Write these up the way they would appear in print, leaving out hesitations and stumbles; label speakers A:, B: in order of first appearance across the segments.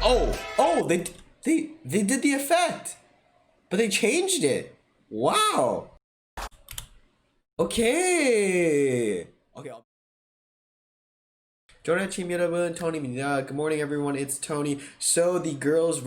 A: Oh, they did the effect, but they changed it. Wow. Okay. Okay. 좋은 아침 여러분, Tony입니다. Good morning everyone, it's Tony. So the girls of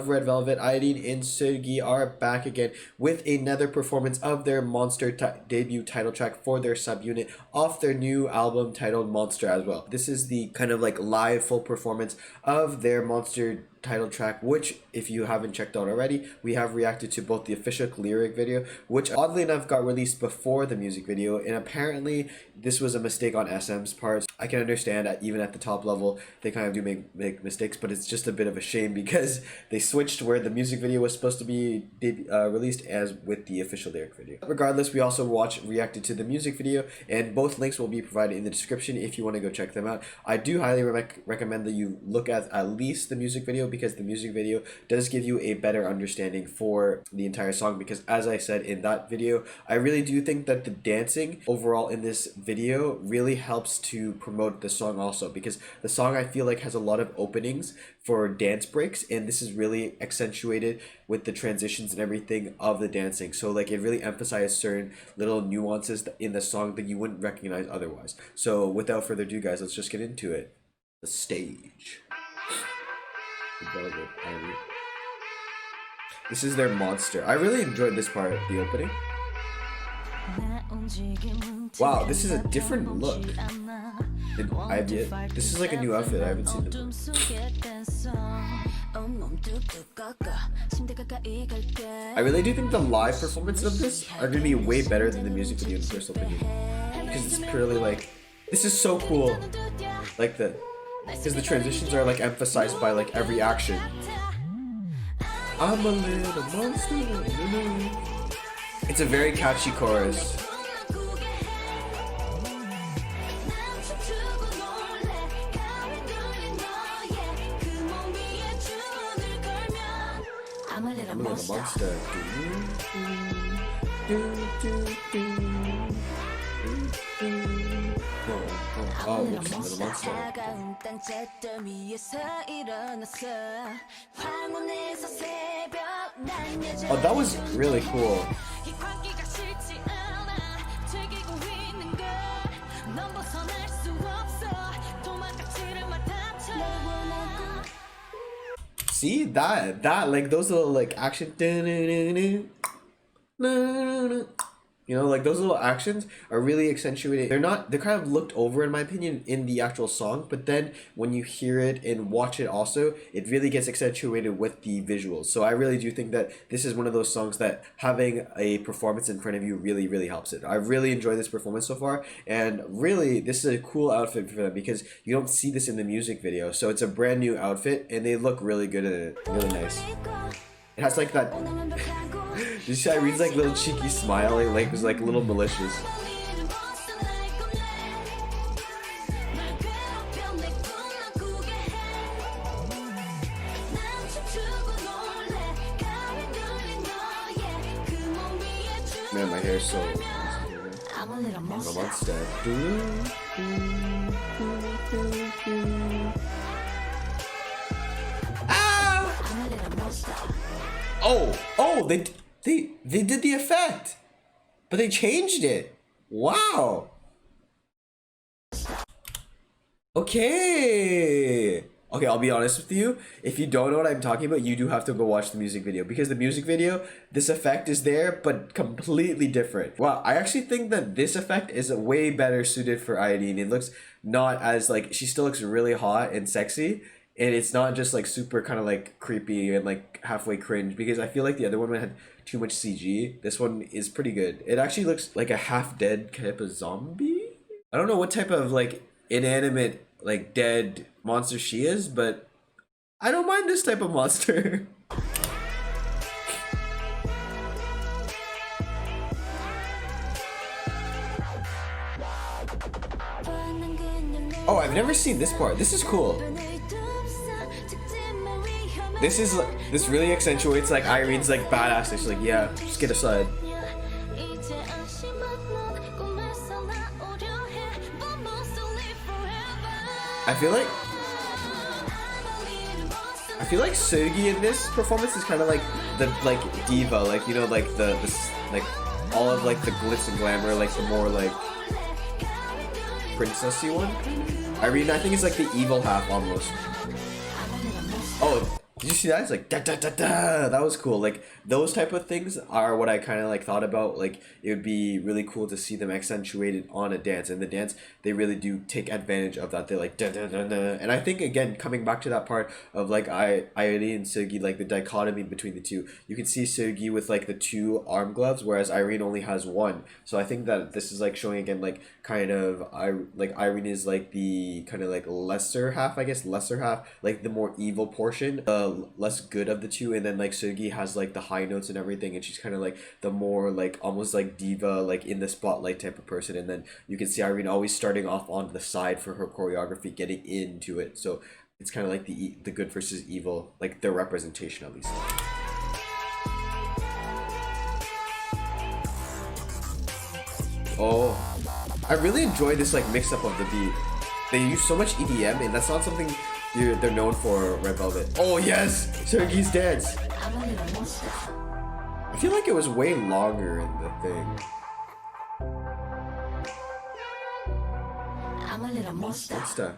A: Red Velvet, A이린 and 슬기 are back again with another performance of their Monster debut title track for their subunit off their new album titled Monster as well. This is the kind of like live full performance of their Monster title track, which if you haven't checked out already, we have reacted to both the official lyric video, which oddly enough got released before the music video, and apparently this was a mistake on SM's part. I can understand that even at the top level they kind of do make mistakes, but it's just a bit of a shame because they switched where the music video was supposed to be released as with the official lyric video. Regardless, we also reacted to the music video, and both links will be provided in the description if you want to go check them out. I do highly recommend that you look at least the music video, because the music video does give you a better understanding for the entire song, because as I said in that video, I really do think that the dancing overall in this video really helps to promote the song also, because the song I feel like has a lot of openings for dance breaks, and this is really accentuated with the transitions and everything of the dancing. So like it really emphasizes certain little nuances in the song that you wouldn't recognize otherwise. So without further ado guys, let's just get into it. The stage. Velvet IRENE. This is their Monster. I really enjoyed this part, the opening. Wow, this is a different look. This is like a new outfit. I haven't seen them. I really do think the live performances of this are gonna be way better than the music video in personal opinion, because it's purely like, this is so cool, like because the transitions are like emphasized by like every action. I'm a little monster. It's a very catchy chorus. I'm a little monster. Oh, little monster. Oh, that was really cool. See that like those little like action, you know, like those little actions are really accentuated. They're kind of looked over in my opinion in the actual song, but then when you hear it and watch it also, it really gets accentuated with the visuals. So I really do think that this is one of those songs that having a performance in front of you really helps it. I really enjoyed this performance so far, and really this is a cool outfit for them because you don't see this in the music video. So it's a brand new outfit and they look really good in it, really nice. It has like that. Did you see Irene's like little cheeky smile? Like was like a little malicious. Man, my hair is so. I'm a little monster. Oh, they did the effect, but they changed it. Wow. Okay, I'll be honest with you. If you don't know what I'm talking about, you do have to go watch the music video, because the music video, this effect is there, but completely different. Wow, I actually think that this effect is way better suited for A이린. It looks not as like, she still looks really hot and sexy, and it's not just like super kind of like creepy and like halfway cringe, because I feel like the other one had too much CG. This one is pretty good. It actually looks like a half dead type of zombie. I don't know what type of like inanimate like dead monster she is, but I don't mind this type of monster. Oh, I've never seen this part. This is cool. This really accentuates like Irene's like badass. She's like, yeah, just get aside. I feel like I feel like Seugi in this performance is kind of like the diva, like, you know, like like all of like the glitz and glamour, like the more like princessy one. Irene, I think, is like the evil half almost. Oh, did you see that? It's like da da da da. That was cool. Like those type of things are what I kind of like thought about. Like it would be really cool to see them accentuated on a dance. And the dance, they really do take advantage of that. They're like da da da da. And I think, again, coming back to that part of like Irene and Seugi, like the dichotomy between the two. You can see Seugi with like the two arm gloves, whereas Irene only has one. So I think that this is like showing again like kind of Irene is like the kind of like lesser half, I guess, lesser half, like the more evil portion, less good of the two, and then like Seugi has like the high notes and everything, and she's kind of like the more like almost like diva, like in the spotlight type of person. And then you can see Irene always starting off on the side for her choreography, getting into it. So it's kind of like the good versus evil, like their representation at least. Oh, I really enjoy this like mix up of the beat. They use so much EDM, and that's not something they're known for, Red Velvet. Oh yes, Seugi's dance. I feel like it was way longer in the thing. What's that?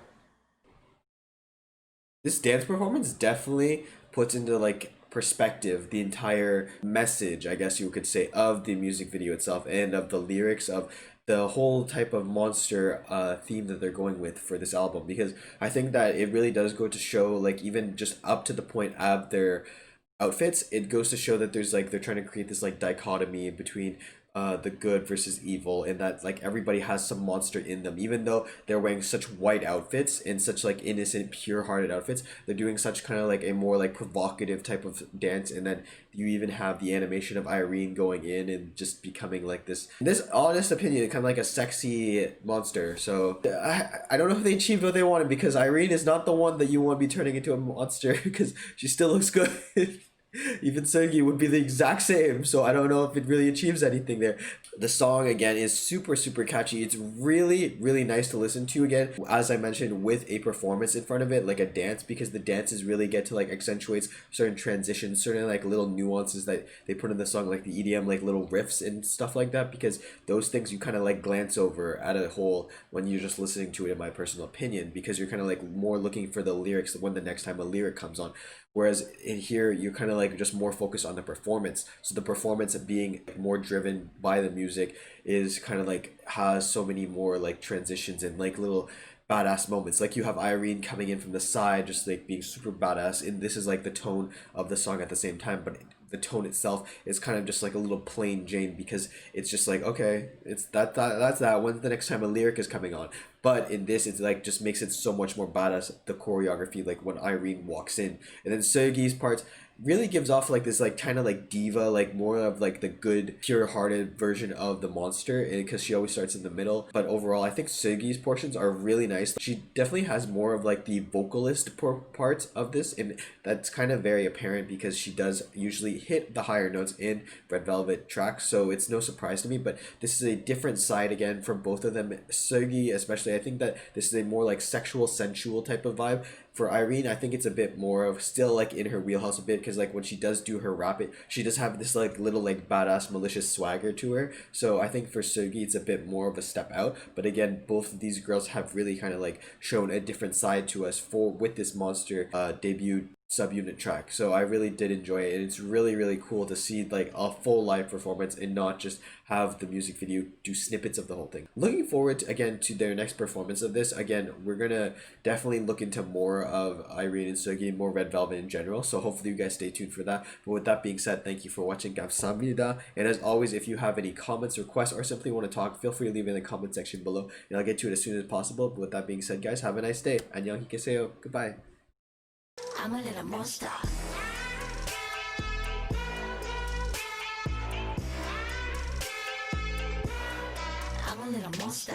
A: This dance performance definitely puts into like perspective the entire message, I guess you could say, of the music video itself and of the lyrics of the whole type of monster theme that they're going with for this album. Because I think that it really does go to show, like, even just up to the point of their outfits, it goes to show that there's like they're trying to create this like dichotomy between the good versus evil, and that like everybody has some monster in them. Even though they're wearing such white outfits and such like innocent, pure-hearted outfits, they're doing such kind of like a more like provocative type of dance. And then you even have the animation of Irene going in and just becoming like this honest opinion, kind of like a sexy monster. So I don't know if they achieved what they wanted, because Irene is not the one that you want to be turning into a monster, because she still looks good. Even Seugi would be the exact same, so I don't know if it really achieves anything there. The song, again, is super catchy. It's really nice to listen to, again, as I mentioned, with a performance in front of it, like a dance, because the dances really get to like accentuates certain transitions, certain like little nuances that they put in the song, like the EDM, like little riffs and stuff like that, because those things you kind of like glance over at a whole when you're just listening to it, in my personal opinion, because you're kind of like more looking for the lyrics when the next time a lyric comes on. Whereas in here, you're kind of like just more focused on the performance. So the performance being more driven by the music is kind of like has so many more like transitions and like little badass moments. Like you have Irene coming in from the side, just like being super badass. And this is like the tone of the song at the same time. But the tone itself is kind of just like a little plain Jane, because it's just like, okay, it's that's that. When's the next time a lyric is coming on? But in this, it's like just makes it so much more badass, the choreography, like when Irene walks in. And then Seugi's parts really gives off like this like kind of like diva, like more of like the good, pure-hearted version of the monster, and because she always starts in the middle. But overall, I think Seugi's portions are really nice. She definitely has more of like the vocalist parts of this, and that's kind of very apparent because she does usually hit the higher notes in Red Velvet tracks, so it's no surprise to me. But this is a different side again from both of them. Seugi especially, I think that this is a more like sexual, sensual type of vibe. For Irene, I think it's a bit more of still like in her wheelhouse a bit, because like when she does do her rap, she does have this like little like badass malicious swagger to her. So I think for Seugi, it's a bit more of a step out. But again, both of these girls have really kind of like shown a different side to us with this monster debut subunit track. So I really did enjoy it, and it's really cool to see like a full live performance and not just have the music video do snippets of the whole thing. Looking forward to, again, to their next performance of this. Again, we're gonna definitely look into more of Irene and Seugi, more Red Velvet in general, so hopefully you guys stay tuned for that. But with that being said, thank you for watching. 감사합니다. And as always, if you have any comments, requests, or simply want to talk, feel free to leave it in the comment section below, and I'll get to it as soon as possible. But with that being said, guys, have a nice day. 안녕히 계세요. Goodbye.
B: I'm a little monster. I'm a little monster.